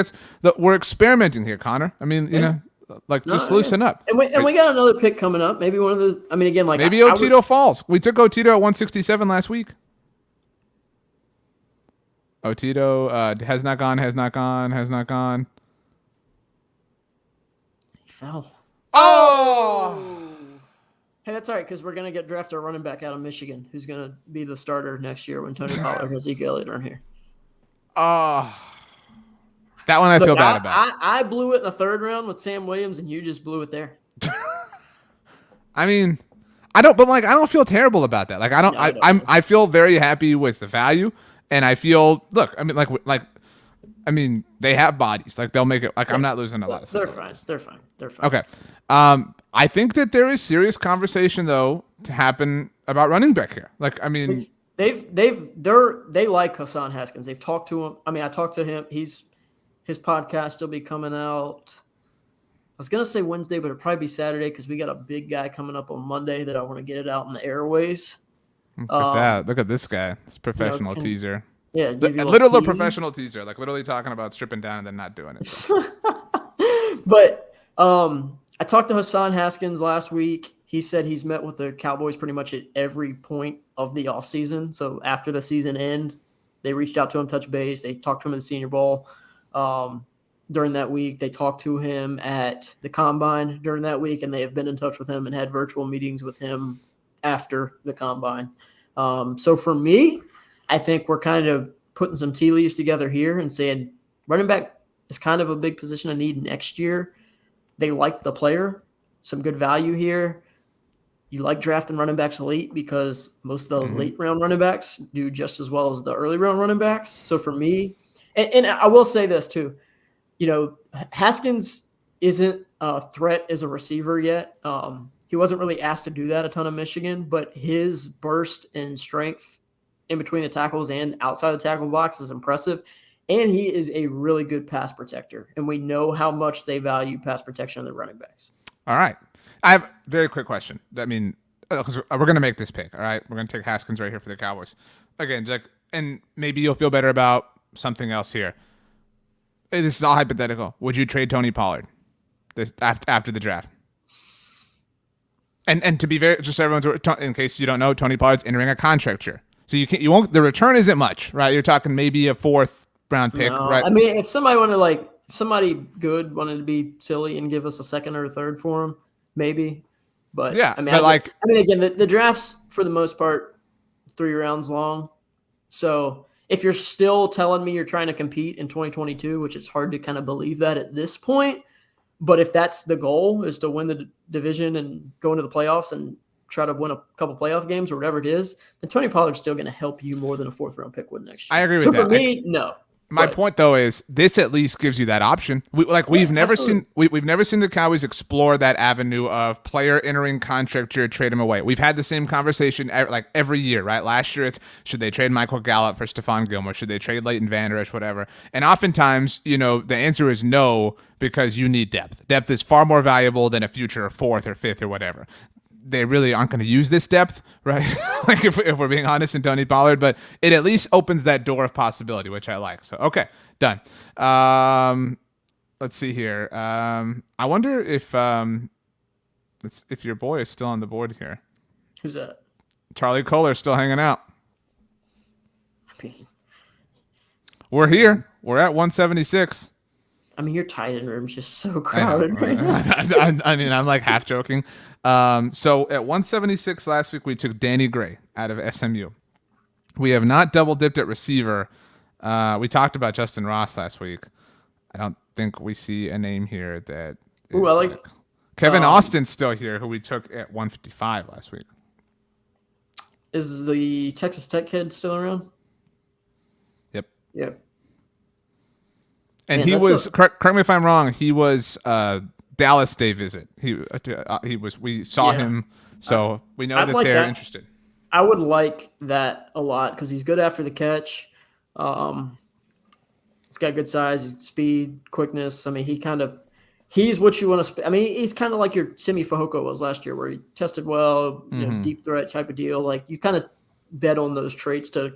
[SPEAKER 1] we're experimenting here, Connor. I mean, you know, like just loosen up.
[SPEAKER 2] And we got another pick coming up. Maybe one of those. I mean, again, like
[SPEAKER 1] maybe Otito falls. We took Otito at 167 last week. Otito has not gone.
[SPEAKER 2] He fell.
[SPEAKER 1] Oh!
[SPEAKER 2] Hey, that's all right because we're gonna get drafted a running back out of Michigan who's gonna be the starter next year when Tony Pollard and Ezekiel Elliott aren't here.
[SPEAKER 1] Oh, that one I feel bad about.
[SPEAKER 2] I blew it in the third round with Sam Williams, and you just blew it there.
[SPEAKER 1] I mean, I don't feel terrible about that. Like I feel very happy with the value, and I feel I mean, they have bodies. Like they'll make it. Like I'm not losing a lot of stuff.
[SPEAKER 2] They're fine.
[SPEAKER 1] Okay. I think that there is serious conversation though to happen about running back here. Like I mean,
[SPEAKER 2] they like Hassan Haskins. They've talked to him. I mean, I talked to him. His podcast will be coming out. I was gonna say Wednesday, but it'll probably be Saturday because we got a big guy coming up on Monday that I want to get it out in the airways.
[SPEAKER 1] Look at this guy. This professional teaser.
[SPEAKER 2] Yeah,
[SPEAKER 1] literal professional teaser. Like literally talking about stripping down and then not doing it.
[SPEAKER 2] But I talked to Hassan Haskins last week. He said he's met with the Cowboys pretty much at every point of the offseason. So after the season end, they reached out to him, touched base. They talked to him at the Senior Bowl during that week. They talked to him at the Combine during that week, and they have been in touch with him and had virtual meetings with him after the Combine. So for me, I think we're kind of putting some tea leaves together here and saying running back is kind of a big position of need next year. They like the player, some good value here. You like drafting running backs late because most of the late round running backs do just as well as the early round running backs. So for me, and I will say this too, you know, Haskins isn't a threat as a receiver yet. He wasn't really asked to do that a ton of Michigan, but his burst and strength in between the tackles and outside the tackle box is impressive. And he is a really good pass protector. And we know how much they value pass protection of the running backs.
[SPEAKER 1] All right. I have a very quick question. I mean, because we're going to make this pick. All right. We're going to take Haskins right here for the Cowboys. Again, and maybe you'll feel better about something else here. This is all hypothetical. Would you trade Tony Pollard this after the draft? And to be very, just so everyone's, in case you don't know, Tony Pollard's entering a contract year. So you won't, the return isn't much, right? You're talking maybe a 4th round pick, right?
[SPEAKER 2] I mean, if somebody good wanted to be silly and give us a 2nd or a 3rd for him, maybe. But
[SPEAKER 1] yeah,
[SPEAKER 2] I mean, again, the drafts for the most part 3 rounds long. So if you're still telling me you're trying to compete in 2022, which it's hard to kind of believe that at this point, but if that's the goal is to win the division and go into the playoffs and try to win a couple playoff games or whatever it is, then Tony Pollard's still going to help you more than a 4th round pick would next year.
[SPEAKER 1] I agree with that.
[SPEAKER 2] So for me, no.
[SPEAKER 1] My point though is this at least gives you that option. We've never seen the Cowboys explore that avenue of player entering contract year, trade him away. We've had the same conversation every year, right? Last year it's should they trade Michael Gallup for Stephon Gilmore? Should they trade Leighton Vander Esch, whatever? And oftentimes, the answer is no because you need depth. Depth is far more valuable than a future 4th or 5th or whatever. They really aren't going to use this depth, right? Like if we're being honest in Tony Pollard, but it at least opens that door of possibility, which I like. So, okay, done. Let's see here. I wonder if your boy is still on the board here.
[SPEAKER 2] Who's that?
[SPEAKER 1] Charlie Kohler's still hanging out.
[SPEAKER 2] I mean,
[SPEAKER 1] we're here. We're at 176.
[SPEAKER 2] I mean, your tight end room's just so crowded right now.
[SPEAKER 1] I mean, I'm like half joking. So at 176 last week, we took Danny Gray out of SMU. We have not double dipped at receiver. We talked about Justin Ross last week. I don't think we see a name here that.
[SPEAKER 2] Ooh, I like
[SPEAKER 1] Kevin Austin's still here, who we took at 155 last week.
[SPEAKER 2] Is the Texas Tech kid still around? Yep.
[SPEAKER 1] And he was, correct me if I'm wrong, he was Dallas Day visit. He was. We saw him, so we know that they're interested.
[SPEAKER 2] I would like that a lot because he's good after the catch. He's got good size, speed, quickness. I mean, he kind of he's what you want to. I mean, he's kind of like your Simi Fehoko was last year, where he tested well, deep threat type of deal. Like you kind of bet on those traits to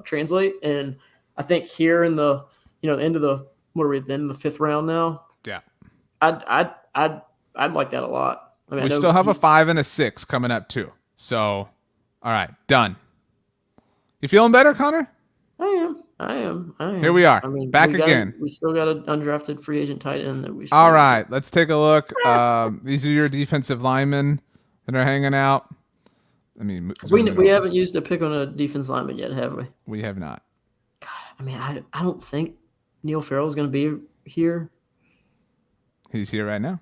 [SPEAKER 2] translate. And I think here in the end of the what are we in the 5th round now?
[SPEAKER 1] Yeah.
[SPEAKER 2] I'd like that a lot. I mean,
[SPEAKER 1] We
[SPEAKER 2] I know
[SPEAKER 1] still have a 5 and a 6 coming up too. So, all right, done. You feeling better, Connor?
[SPEAKER 2] I am.
[SPEAKER 1] Here we are,
[SPEAKER 2] I mean,
[SPEAKER 1] back again.
[SPEAKER 2] We still got an undrafted free agent tight end that we.
[SPEAKER 1] All right, let's take a look. These are your defensive linemen that are hanging out. I mean,
[SPEAKER 2] we haven't used a pick on a defense lineman yet, have we?
[SPEAKER 1] We have not.
[SPEAKER 2] God, I mean, I don't think Neil Farrell's going to be here.
[SPEAKER 1] He's here right now.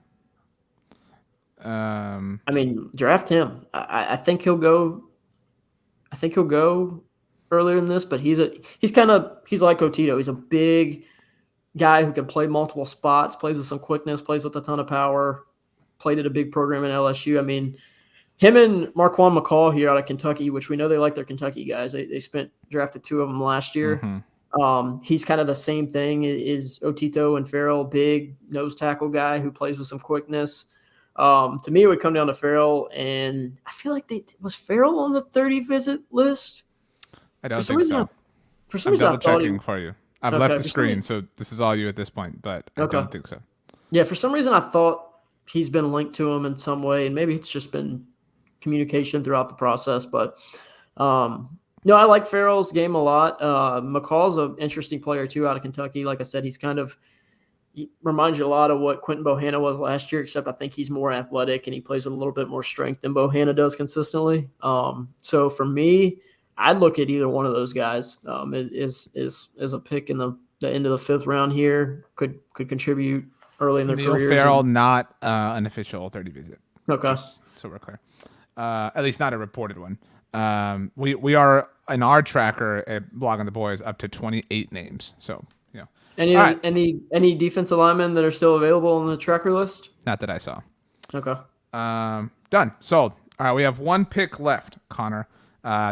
[SPEAKER 2] I mean, draft him. I think he'll go. I think he'll go earlier than this, but he's like Otito. He's a big guy who can play multiple spots, plays with some quickness, plays with a ton of power, played at a big program in LSU. I mean, him and Marquand McCall here out of Kentucky, which we know they like their Kentucky guys. They drafted 2 of them last year.
[SPEAKER 1] Mm-hmm.
[SPEAKER 2] He's kind of the same thing is Otito and Farrell, big nose tackle guy who plays with some quickness. To me, it would come down to Farrell, and I feel like was Farrell on the 30 visit list?
[SPEAKER 1] I don't think so.
[SPEAKER 2] For some reason,
[SPEAKER 1] I'm double checking for you. I've left the screen, so this is all you at this point, but I don't think so.
[SPEAKER 2] Yeah, for some reason, I thought he's been linked to him in some way, and maybe it's just been communication throughout the process. But no, I like Farrell's game a lot. McCall's an interesting player too out of Kentucky. Like I said, he reminds you a lot of what Quentin Bohanna was last year, except I think he's more athletic and he plays with a little bit more strength than Bohanna does consistently. So for me, I'd look at either one of those guys. Is a pick in the end of the 5th round here could contribute early in their careers.
[SPEAKER 1] Farrell, not an official 30 visit.
[SPEAKER 2] Okay,
[SPEAKER 1] just so we're clear. At least not a reported one. We are in our tracker at Blogging the Boys up to 28 names. So
[SPEAKER 2] any defensive linemen that are still available on the tracker list?
[SPEAKER 1] Not that I saw.
[SPEAKER 2] Okay.
[SPEAKER 1] Done. Sold. All right, we have 1 pick left, Connor.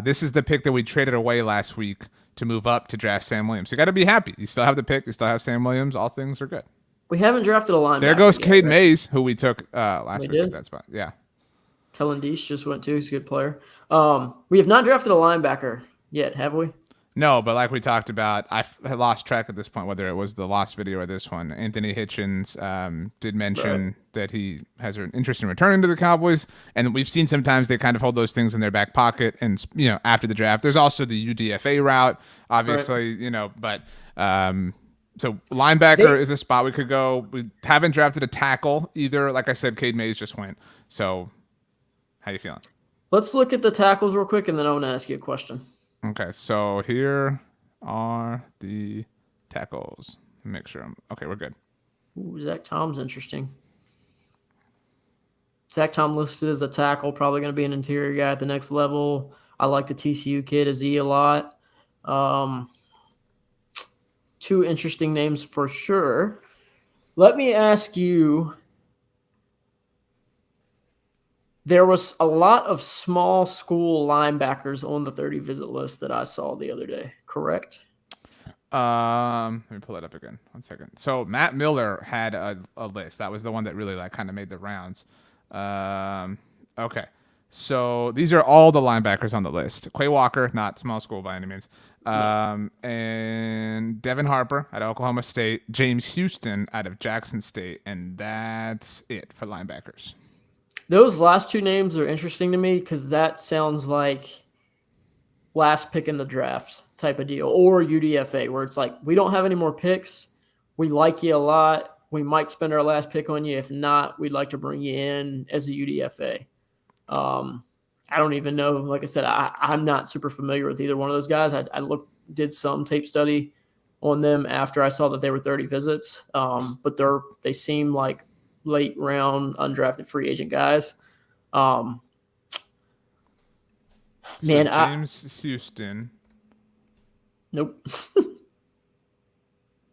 [SPEAKER 1] This is the pick that we traded away last week to move up to draft Sam Williams. You got to be happy. You still have the pick. You still have Sam Williams. All things are good.
[SPEAKER 2] We haven't drafted a linebacker.
[SPEAKER 1] There goes Cade Mays, who we took last week at that spot. Yeah.
[SPEAKER 2] Kellen Deese just went too. He's a good player. We have not drafted a linebacker yet, have we?
[SPEAKER 1] No, but like we talked about, I lost track at this point whether it was the lost video or this one. Anthony Hitchens did mention that he has an interest in returning to the Cowboys, and we've seen sometimes they kind of hold those things in their back pocket. And after the draft, there's also the UDFA route, obviously. But so linebacker is a spot we could go. We haven't drafted a tackle either. Like I said, Cade Mays just went. So, how you feeling?
[SPEAKER 2] Let's look at the tackles real quick, and then I want to ask you a question.
[SPEAKER 1] Okay, so here are the tackles. Make sure okay. We're good.
[SPEAKER 2] Ooh, Zach Tom's interesting. Zach Tom listed as a tackle, probably going to be an interior guy at the next level. I like the TCU kid Azee a lot. 2 interesting names for sure. Let me ask you. There was a lot of small school linebackers on the 30 visit list that I saw the other day, correct?
[SPEAKER 1] Let me pull that up again. 1 second. So Matt Miller had a list. That was the one that really kind of made the rounds. Okay. So these are all the linebackers on the list. Quay Walker, not small school by any means. And Devin Harper out of Oklahoma State, James Houston out of Jackson State, and that's it for linebackers.
[SPEAKER 2] Those last 2 names are interesting to me because that sounds like last pick in the draft type of deal, or UDFA, where it's like, we don't have any more picks. We like you a lot. We might spend our last pick on you. If not, we'd like to bring you in as a UDFA. I don't even know. Like I said, I'm not super familiar with either one of those guys. I did some tape study on them after I saw that they were 30 visits, but they seem like late round undrafted free agent guys.
[SPEAKER 1] James Houston.
[SPEAKER 2] Nope.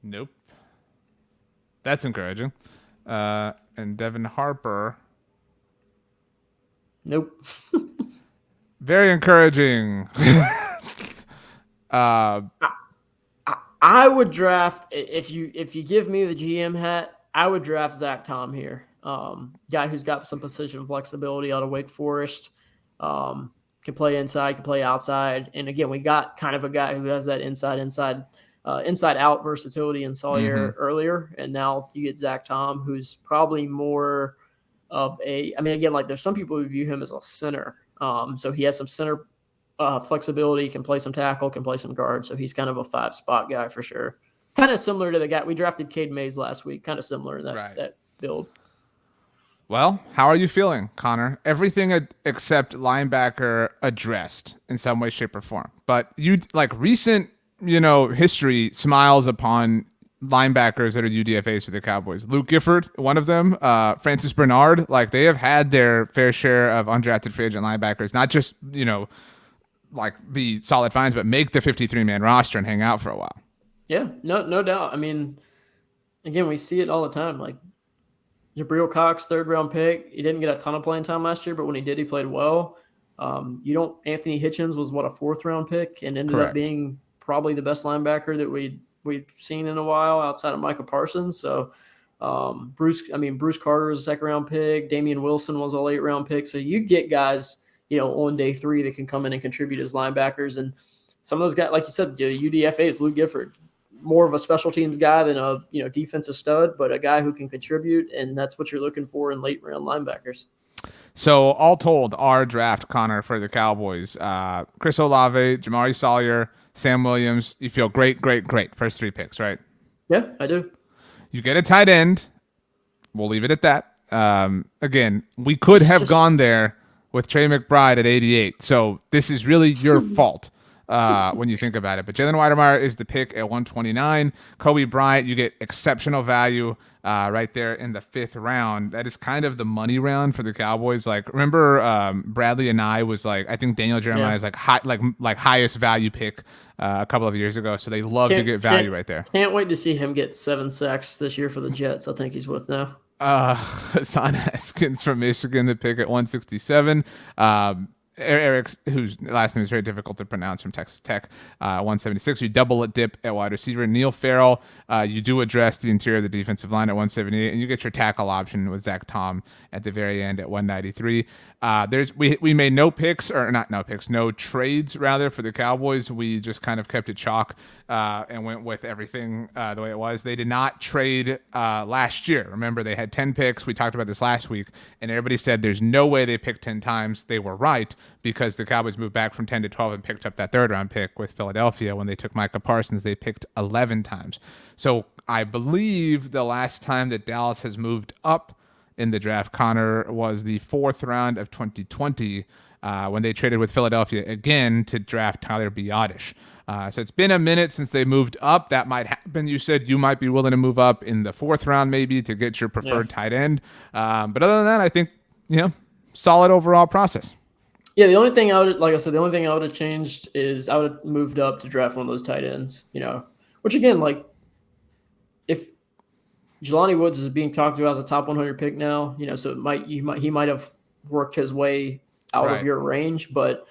[SPEAKER 1] Nope. That's encouraging. And Devin Harper.
[SPEAKER 2] Nope.
[SPEAKER 1] Very encouraging.
[SPEAKER 2] I would draft if you give me the GM hat. I would draft Zach Tom here. Guy who's got some position flexibility out of Wake Forest. Can play inside, can play outside. And again, we got kind of a guy who has that inside out versatility in Sawyer earlier. And now you get Zach Tom, who's probably more of again, like there's some people who view him as a center. So he has some center flexibility, can play some tackle, can play some guard. So he's kind of a 5-spot guy for sure. Kind of similar to the guy we drafted, Cade Mays, last week. Kind of similar in that build.
[SPEAKER 1] Well, how are you feeling, Connor? Everything except linebacker addressed in some way, shape, or form. But you recent, history smiles upon linebackers that are UDFAs for the Cowboys. Luke Gifford, one of them. Francis Bernard. They have had their fair share of undrafted free agent linebackers. Not just be solid finds, but make the 53-man roster and hang out for a while.
[SPEAKER 2] Yeah, no doubt. Again, we see it all the time. Jabril Cox, 3rd-round pick. He didn't get a ton of playing time last year, but when he did, he played well. Anthony Hitchens was a 4th-round pick and ended up being probably the best linebacker that we've seen in a while outside of Micah Parsons. So Bruce Carter was a 2nd-round pick. Damian Wilson was a late-round pick. So you get guys, on day 3 that can come in and contribute as linebackers. And some of those guys, like you said, UDFAs, Luke Gifford, more of a special teams guy than a defensive stud, but a guy who can contribute, and that's what you're looking for in late round linebackers.
[SPEAKER 1] So all told, our draft, Connor, for the Cowboys, Chris Olave, Jamari Sawyer, Sam Williams. You feel great. First 3 picks, right?
[SPEAKER 2] Yeah, I do.
[SPEAKER 1] You get a tight end. We'll leave it at that. Again, we could have gone there with Trey McBride at 88. So this is really your fault. When you think about it. But Jalen Weidemeyer is the pick at 129. Kobe Bryant, you get exceptional value right there in the 5th round. That is kind of the money round for the Cowboys. Remember Bradley and I was I think Daniel Jeremiah is highest value pick a couple of years ago. So they love to get value right there.
[SPEAKER 2] Can't wait to see him get 7 sacks this year for the Jets. I think he's with now.
[SPEAKER 1] Hassan Haskins from Michigan, the pick at 167. Eric, whose last name is very difficult to pronounce, from Texas Tech, 176. You double a dip at wide receiver. Neil Farrell, you do address the interior of the defensive line at 178, and you get your tackle option with Zach Tom at the very end at 193. We made no trades rather for the Cowboys. We just kind of kept it chalk and went with everything the way it was. They did not trade last year. Remember, they had 10 picks. We talked about this last week, and everybody said there's no way they picked 10 times. They were right, because the Cowboys moved back from 10 to 12 and picked up that 3rd-round pick with Philadelphia. When they took Micah Parsons, they picked 11 times. So I believe the last time that Dallas has moved up in the draft, Connor, was the 4th round of 2020 when they traded with Philadelphia again to draft Tyler Biadasz. So it's been a minute since they moved up. That might happen. You said you might be willing to move up in the 4th round maybe to get your preferred tight end. But other than that, I think, solid overall process.
[SPEAKER 2] Yeah, the only thing I would have changed is I would have moved up to draft one of those tight ends, which again, if Jelani Woods is being talked about as a top 100 pick now, so he might have worked his way out of your range. But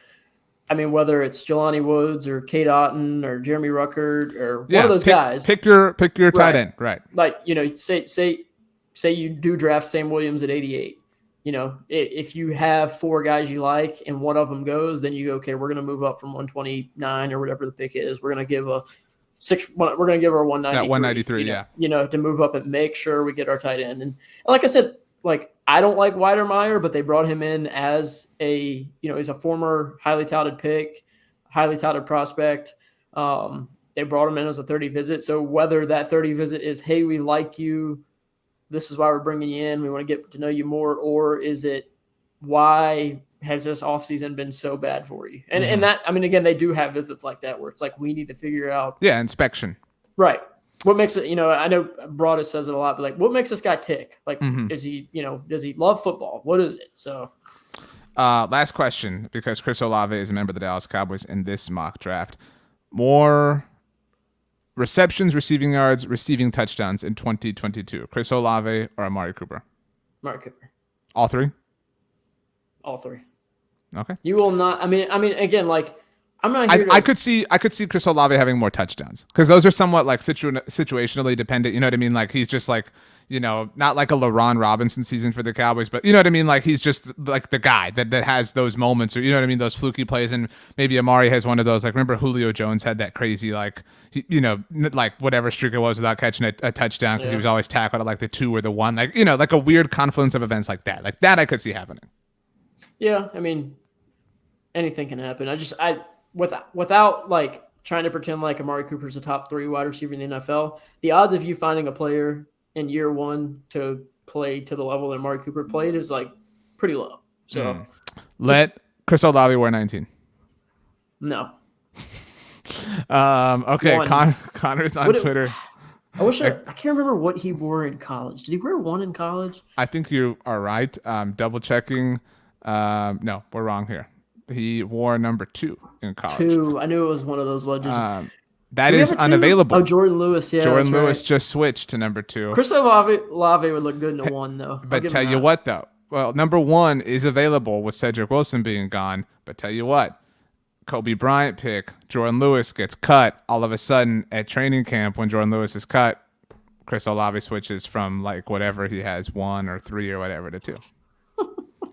[SPEAKER 2] whether it's Jelani Woods or Cade Otton or Jeremy Ruckert or one of those guys,
[SPEAKER 1] pick your tight end, right?
[SPEAKER 2] Say you do draft Sam Williams at 88. If you have 4 guys you like and one of them goes, then you go, okay, we're going to move up from 129 or whatever the pick is. We're going to give her 193.
[SPEAKER 1] 193,
[SPEAKER 2] to move up and make sure we get our tight end. And like I said, I don't like Weidemeyer, but they brought him in as he's a former highly touted pick, highly touted prospect. They brought him in as a 30 visit. So whether that 30 visit is, hey, we like you, this is why we're bringing you in, we want to get to know you more, or is it, why has this offseason been so bad for you? And that, again, they do have visits like that where it's we need to figure out.
[SPEAKER 1] Yeah, inspection.
[SPEAKER 2] Right. What makes it, I know Broadus says it a lot, but what makes this guy tick? Is he, does he love football? What is it? So.
[SPEAKER 1] Last question, because Chris Olave is a member of the Dallas Cowboys in this mock draft. More receptions, receiving yards, receiving touchdowns in 2022. Chris Olave or Amari Cooper?
[SPEAKER 2] Amari Cooper.
[SPEAKER 1] All 3?
[SPEAKER 2] All 3.
[SPEAKER 1] Okay.
[SPEAKER 2] You will not. Again, I'm not here to.
[SPEAKER 1] I could see Chris Olave having more touchdowns because those are somewhat like situationally dependent. You know what I mean? Like he's just like, you know, not like a LaRon Robinson season for the Cowboys, but you know what I mean? Like he's just like the guy that has those moments, or you know what I mean? Those fluky plays, and maybe Amari has one of those. Like remember Julio Jones had that crazy like, you know, like whatever streak it was without catching a touchdown because he was always tackled at like the 2 or the 1, like you know, like a weird confluence of events like that. Like that I could see happening.
[SPEAKER 2] Yeah, I mean, anything can happen. Without like trying to pretend like Amari Cooper's a top 3 wide receiver in the NFL, the odds of you finding a player in year 1 to play to the level that Amari Cooper played is like pretty low. So
[SPEAKER 1] let Chris Olave wear 19.
[SPEAKER 2] No.
[SPEAKER 1] Okay, Connor's on Twitter.
[SPEAKER 2] I can't remember what he wore in college. Did he wear 1 in college?
[SPEAKER 1] I think you are right. Double checking. No, we're wrong here. He wore number 2 in college.
[SPEAKER 2] 2. I knew it was one of those legends.
[SPEAKER 1] That is unavailable.
[SPEAKER 2] Oh, Jordan Lewis. Yeah,
[SPEAKER 1] Jordan Lewis just switched to number 2.
[SPEAKER 2] Chris Olave would look good in a 1, though.
[SPEAKER 1] But tell you what, though. Well, number 1 is available with Cedric Wilson being gone. But tell you what, Kobe Bryant pick, Jordan Lewis gets cut. All of a sudden, at training camp, when Jordan Lewis is cut, Chris Olave switches from like whatever he has, 1 or 3 or whatever to 2.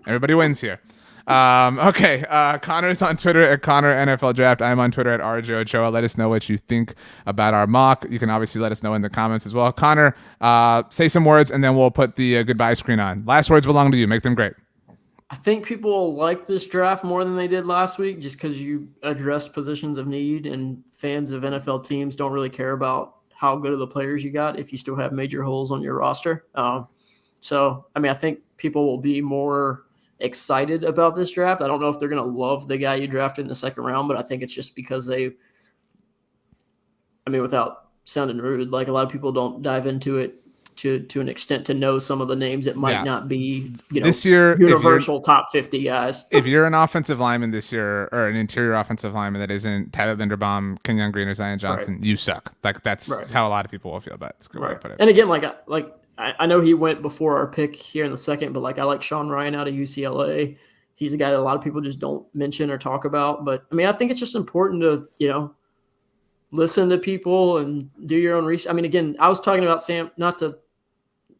[SPEAKER 1] Everybody wins here. Okay. Connor's on Twitter at Connor NFL Draft. I'm on Twitter at RJ Ochoa. Let us know what you think about our mock. You can obviously let us know in the comments as well. Connor, say some words and then we'll put the goodbye screen on. Last words belong to you. Make them great.
[SPEAKER 2] I think people will like this draft more than they did last week just because you addressed positions of need, and fans of NFL teams don't really care about how good of the players you got if you still have major holes on your roster. So, I mean, I think people will be more excited about this draft. I don't know if they're going to love the guy you drafted in the second round, but I think it's just because without sounding rude, like a lot of people don't dive into it to an extent to know some of the names that might not be,
[SPEAKER 1] this year,
[SPEAKER 2] universal top 50 guys.
[SPEAKER 1] If you're an offensive lineman this year, or an interior offensive lineman that isn't Tyler Linderbaum, Kenyon Green, or Zion Johnson, you suck. Like that's how a lot of people will feel about it. That's a good way to put it.
[SPEAKER 2] And again, I know he went before our pick here in the second, but I like Sean Ryan out of UCLA. He's a guy that a lot of people just don't mention or talk about. But I mean, I think it's just important to, listen to people and do your own research. I mean, again, I was talking about Sam, not to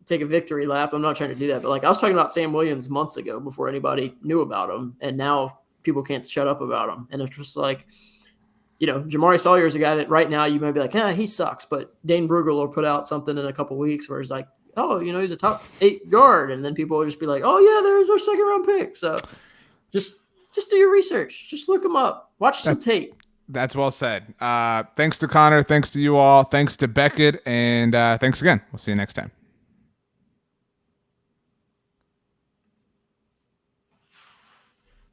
[SPEAKER 2] take a victory lap. I'm not trying to do that, but I was talking about Sam Williams months ago before anybody knew about him. And now people can't shut up about him. And it's just Jamari Sawyer is a guy that right now you might be like, he sucks. But Dane Brugel will put out something in a couple weeks where he's like, he's a top 8 guard. And then people will just be like, oh yeah, there's our second round pick. So just do your research. Just look them up. Watch some tape.
[SPEAKER 1] That's well said. Thanks to Connor. Thanks to you all. Thanks to Beckett. And thanks again. We'll see you next time.